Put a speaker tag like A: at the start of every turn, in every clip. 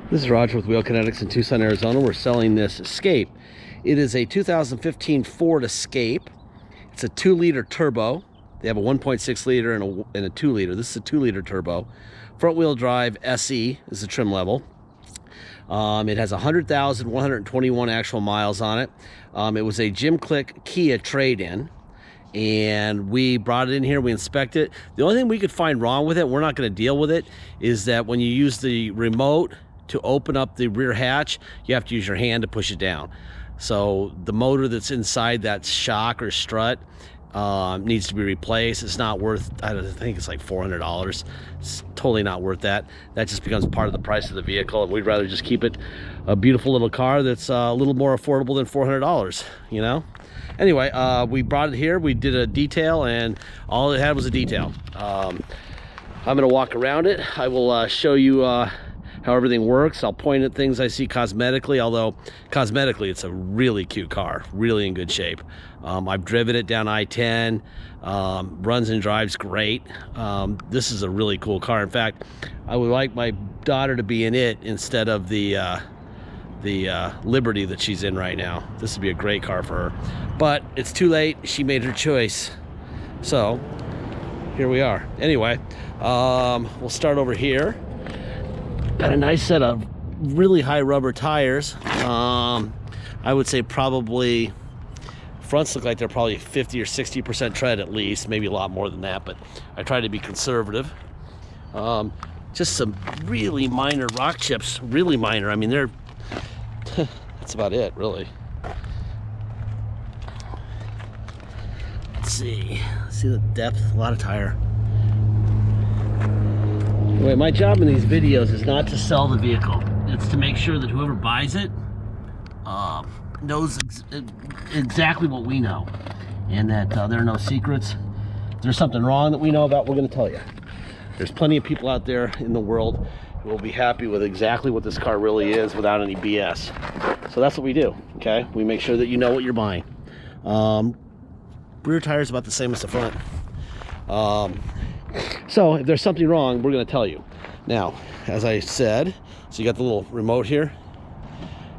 A: This is Roger with Wheel Kinetics in Tucson, Arizona. We're selling this Escape. It is a 2015 Ford Escape. It's a 2-liter turbo. They have a 1.6 liter and a 2 liter. This is a 2-liter turbo. Front wheel drive SE is the trim level. It has 100,121 actual miles on it. It was a Jim Click Kia trade-in. And we brought it in here, we inspected it. The only thing we could find wrong with it, we're not going to deal with it, is that when you use the remote to open up the rear hatch, you have to use your hand to push it down. So the motor that's inside that shock or strut needs to be replaced. It's not worth, I think it's like $400. It's totally not worth that. That just becomes part of the price of the vehicle, and we'd rather just keep it a beautiful little car that's a little more affordable than $400, you know? Anyway, we brought it here, we did a detail, and all it had was a detail. I'm gonna walk around it. I will show you how everything works. I'll point at things I see cosmetically, although cosmetically it's a really cute car, really in good shape. I've driven it down I-10, runs and drives great. This is a really cool car. In fact, I would like my daughter to be in it instead of the Liberty that she's in right now. This would be a great car for her, but it's too late. She made her choice, so here we are. Anyway, we'll start over here. Got a nice set of really high rubber tires. I would say probably fronts look like they're probably 50 or 60% tread at least, maybe a lot more than that, but I try to be conservative. Just some really minor rock chips, really minor. I mean, they're that's about it, really. Let's see the depth, a lot of tire. Anyway, my job in these videos is not to sell the vehicle. It's to make sure that whoever buys it knows exactly what we know, and that there are no secrets. If there's something wrong that we know about, we're going to tell you. There's plenty of people out there in the world who will be happy with exactly what this car really is without any BS. So that's what we do, okay? We make sure that you know what you're buying. Rear tire is about the same as the front. So if there's something wrong, we're going to tell you. Now, as I said, so you got the little remote here.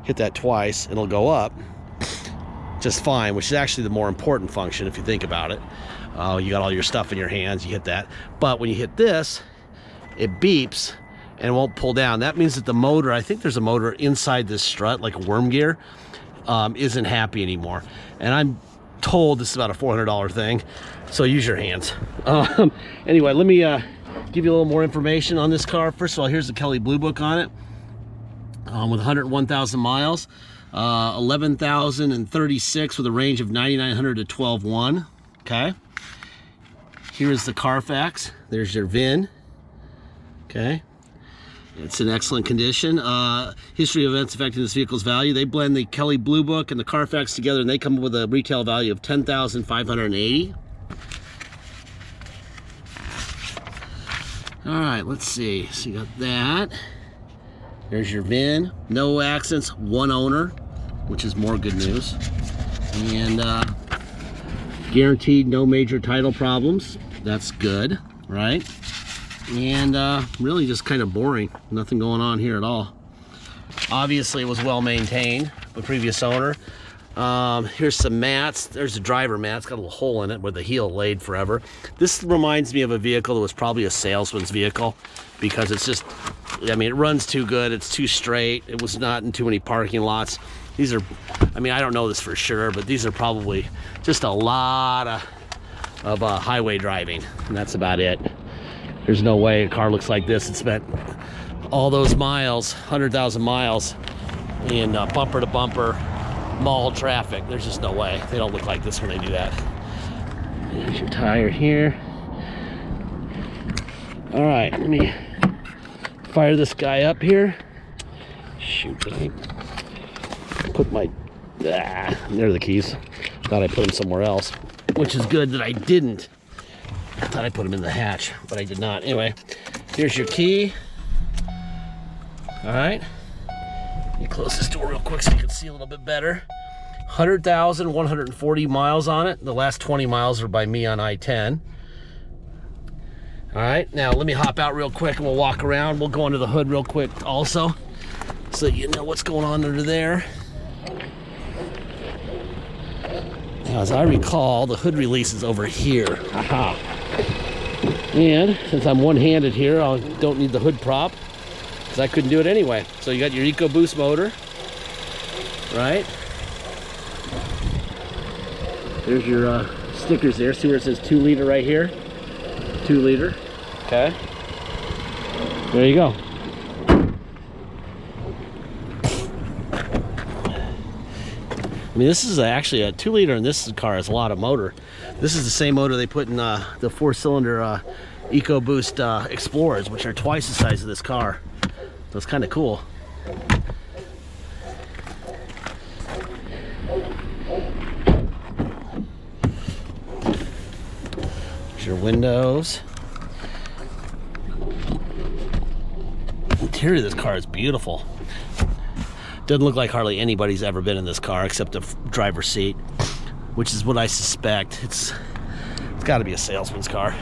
A: Hit that twice and it'll go up just fine, which is actually the more important function if you think about it. You got all your stuff in your hands, you hit that. But when you hit this, it beeps and it won't pull down. That means that the motor, I think there's a motor inside this strut, like a worm gear, isn't happy anymore. And I'm told this is about a $400 thing, so use your hands. Anyway, let me give you a little more information on this car. First of all, here's the Kelley Blue Book on it, with 101,000 miles, 11,036 with a range of 9,900 to 12,1. Okay. Here's the Carfax. There's your VIN. Okay. It's in excellent condition. History of events affecting this vehicle's value. They blend the Kelley Blue Book and the Carfax together, and they come up with a retail value of $10,580. All right, let's see. So you got that. There's your VIN. No accidents, one owner, which is more good news. And guaranteed no major title problems. That's good, right? And really just kind of boring. Nothing going on here at all. Obviously it was well maintained, the previous owner. Here's some mats. There's a driver mat. It's got a little hole in it where the heel laid forever. This reminds me of a vehicle that was probably a salesman's vehicle, because it's just, I mean, it runs too good. It's too straight. It was not in too many parking lots. These are, I mean, I don't know this for sure, but these are probably just a lot of highway driving, and that's about it. There's no way a car looks like this. It spent all those miles, 100,000 miles in bumper to bumper mall traffic. There's just no way. They don't look like this when they do that. There's your tire here. All right, let me fire this guy up here. Shoot, did I put my, there are the keys. Thought I put them somewhere else, which is good that I didn't. I thought I put them in the hatch, but I did not. Anyway, here's your key. All right. Let me close this door real quick so you can see a little bit better. 100,140 miles on it. The last 20 miles are by me on I-10. All right, now let me hop out real quick and we'll walk around. We'll go under the hood real quick also. so you know what's going on under there. Now, as I recall, the hood release is over here. Aha. And since I'm one-handed here, I don't need the hood prop because I couldn't do it anyway. So you got your EcoBoost motor, right? There's your stickers there. See where it says 2 liter right here? 2 liter. Okay. There you go. I mean, this is actually a 2 liter, and this car has a lot of motor. This is the same motor they put in the 4-cylinder EcoBoost Explorers, which are twice the size of this car. So it's kind of cool. There's your windows. The interior of this car is beautiful. Doesn't look like hardly anybody's ever been in this car except the driver's seat, which is what I suspect. It's got to be a salesman's car.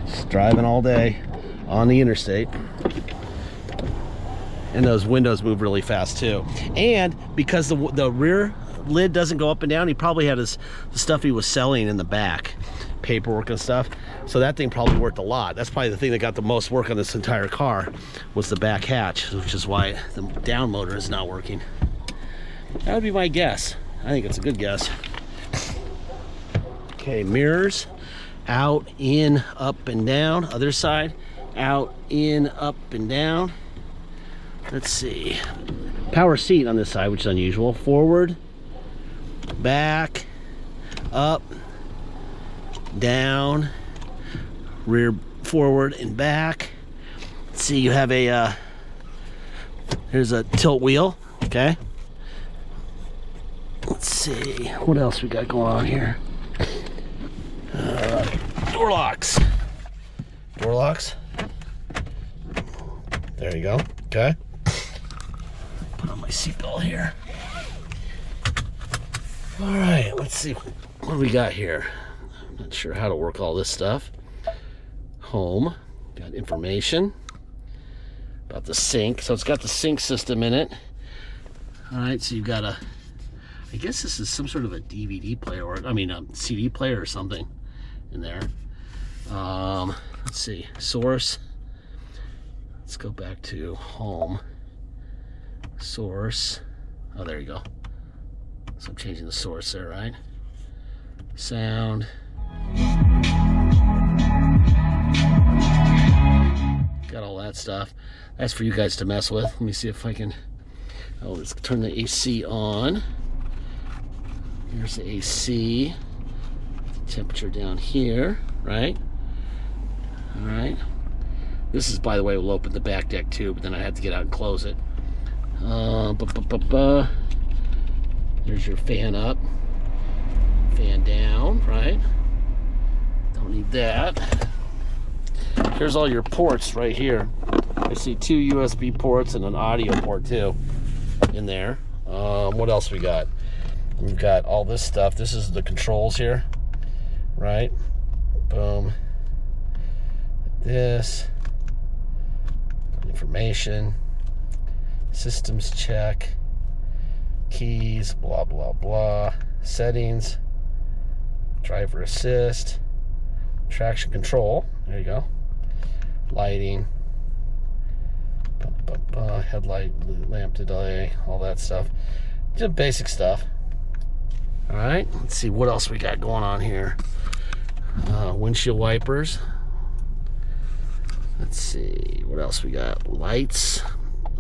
A: Just driving all day on the interstate. And those windows move really fast too. And because the rear lid doesn't go up and down, he probably had the stuff he was selling in the back, paperwork and stuff. So that thing probably worked a lot. That's probably the thing that got the most work on this entire car, was the back hatch, which is why the down motor is not working. That would be my guess. I think it's a good guess. Okay, mirrors, out, in, up and down. Other side, out, in, up and down. Let's see. Power seat on this side, which is unusual. Forward, back, up, down, rear, forward and back. Let's see, you have a here's a tilt wheel. Okay, let's see what else we got going on here. Door locks. There you go. Okay, put on my seatbelt here. All right, let's see what do we got here. Not sure how to work all this stuff. Home, got information about the sink. So it's got the sink system in it. All right, so you've got I guess this is some sort of a DVD player, or I mean a CD player or something in there. Let's see, source. Let's go back to home. Source. Oh, there you go. So I'm changing the source there, right? Sound. Got all that stuff. That's for you guys to mess with. Let me see if I can. Oh, let's turn the AC on. Here's the AC. Temperature down here, right? All right. This is, by the way, will open the back deck too, but then I have to get out and close it. There's your fan up, fan down, right? Don't need that. Here's all your ports right here. I see 2 USB ports and an audio port too in there. What else we got? We've got all this stuff. This is the controls here, right? Boom. This. Information. Systems check. Keys, blah, blah, blah. Settings. Driver assist. Traction control. There you go. Lighting. Headlight, lamp delay, all that stuff. Just basic stuff. All right, let's see what else we got going on here. Windshield wipers. Let's see what else we got. Lights.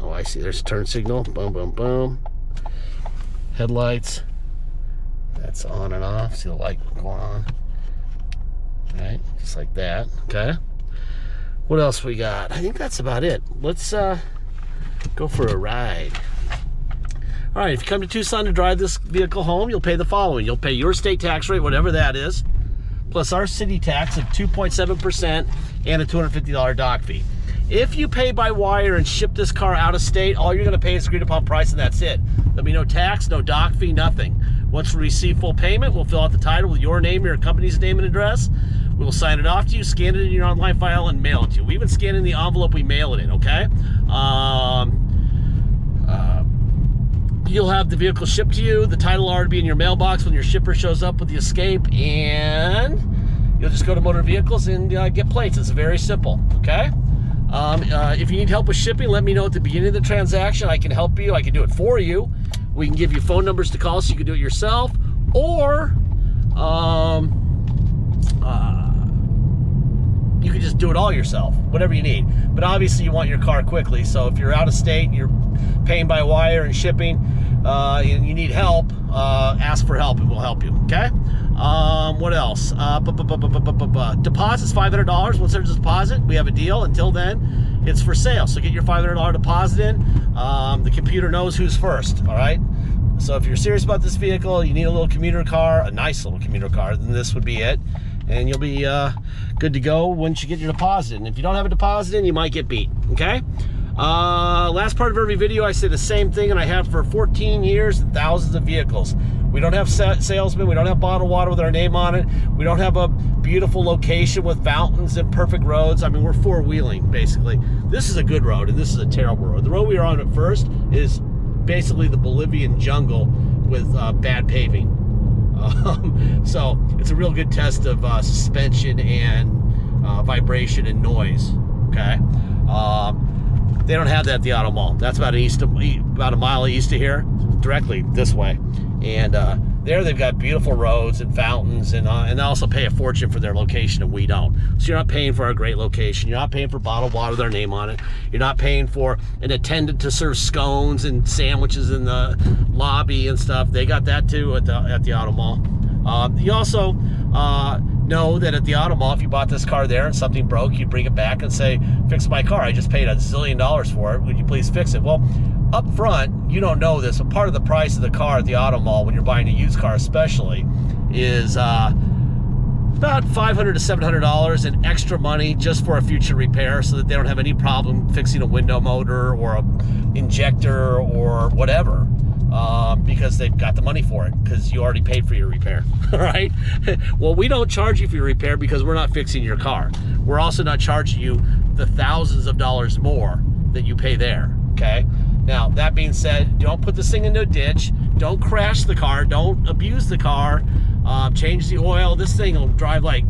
A: Oh, I see. There's a turn signal. Boom, boom, boom. Headlights. That's on and off. See the light going on. All right, just like that. Okay. What else we got? I think that's about it. Let's go for a ride. All right, if you come to Tucson to drive this vehicle home, you'll pay the following. You'll pay your state tax rate, whatever that is, plus our city tax of 2.7% and a $250 dock fee. If you pay by wire and ship this car out of state, all you're gonna pay is agreed upon price and that's it. There'll be no tax, no dock fee, nothing. Once we receive full payment, we'll fill out the title with your name, your company's name and address. We will sign it off to you, scan it in your online file, and mail it to you. We even scan in the envelope we mail it in, okay? You'll have the vehicle shipped to you. The title will already be in your mailbox when your shipper shows up with the Escape, and you'll just go to Motor Vehicles and get plates. It's very simple, okay? If you need help with shipping, let me know at the beginning of the transaction. I can help you. I can do it for you. We can give you phone numbers to call so you can do it yourself, or you can just do it all yourself, whatever you need. But obviously you want your car quickly, so if you're out of state, you're paying by wire and shipping, and you need help, ask for help and we'll help you, okay? What else? Deposit's $500. Once there's a deposit, we have a deal. Until then, it's for sale. So get your $500 deposit in. The computer knows who's first, all right? So if you're serious about this vehicle, you need a little commuter car, a nice little commuter car, then this would be it. And you'll be good to go once you get your deposit in. If you don't have a deposit in, you might get beat, okay? Last part of every video, I say the same thing, and I have for 14 years and thousands of vehicles. We don't have salesmen. We don't have bottled water with our name on it. We don't have a beautiful location with fountains and perfect roads. I mean, we're four-wheeling, basically. This is a good road, and this is a terrible road. The road we were on at first is basically the Bolivian jungle with bad paving. So it's a real good test of suspension and vibration and noise, okay? They don't have that at the auto mall. That's about a mile east of here, directly this way. And there they've got beautiful roads and fountains, and they also pay a fortune for their location, and we don't. So you're not paying for a great location. You're not paying for bottled water with their name on it. You're not paying for an attendant to serve scones and sandwiches in the lobby and stuff. They got that too at the auto mall. You also know that at the auto mall, if you bought this car there and something broke, you'd bring it back and say, fix my car. I just paid $1 zillion for it. Would you please fix it? Well, up front, you don't know this, but part of the price of the car at the auto mall, when you're buying a used car especially, is about $500 to $700 in extra money just for a future repair, so that they don't have any problem fixing a window motor or a injector or whatever. Because they've got the money for it, because you already paid for your repair, right? Well, we don't charge you for your repair because we're not fixing your car. We're also not charging you the thousands of dollars more that you pay there, okay? Now, that being said, don't put this thing into a ditch. Don't crash the car. Don't abuse the car. Change the oil. This thing will drive like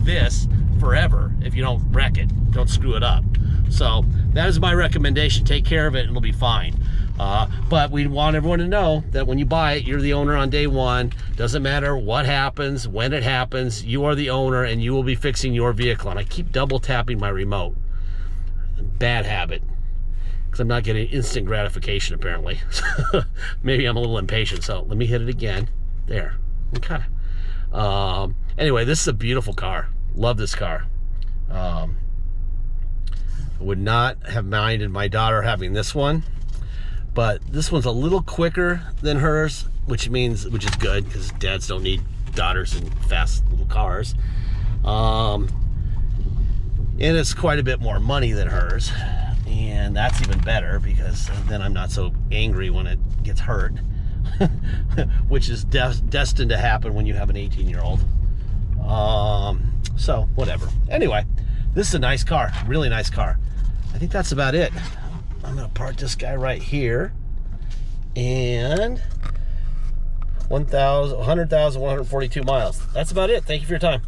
A: this forever if you don't wreck it. Don't screw it up. So that is my recommendation. Take care of it and it'll be fine. But we want everyone to know that when you buy it, you're the owner on day one. Doesn't matter what happens, when it happens, you are the owner and you will be fixing your vehicle. And I keep double tapping my remote. Bad habit, because I'm not getting instant gratification apparently. Maybe I'm a little impatient, so let me hit it again. There, okay. Anyway, this is a beautiful car. Love this car. Would not have minded my daughter having this one, but this one's a little quicker than hers, which is good, because dads don't need daughters in fast little cars. And it's quite a bit more money than hers, and that's even better, because then I'm not so angry when it gets hurt, which is destined to happen when you have an 18-year-old. So whatever. Anyway, this is a nice car, really nice car. I think that's about it. I'm gonna park this guy right here, and 100,142 miles. That's about it. Thank you for your time.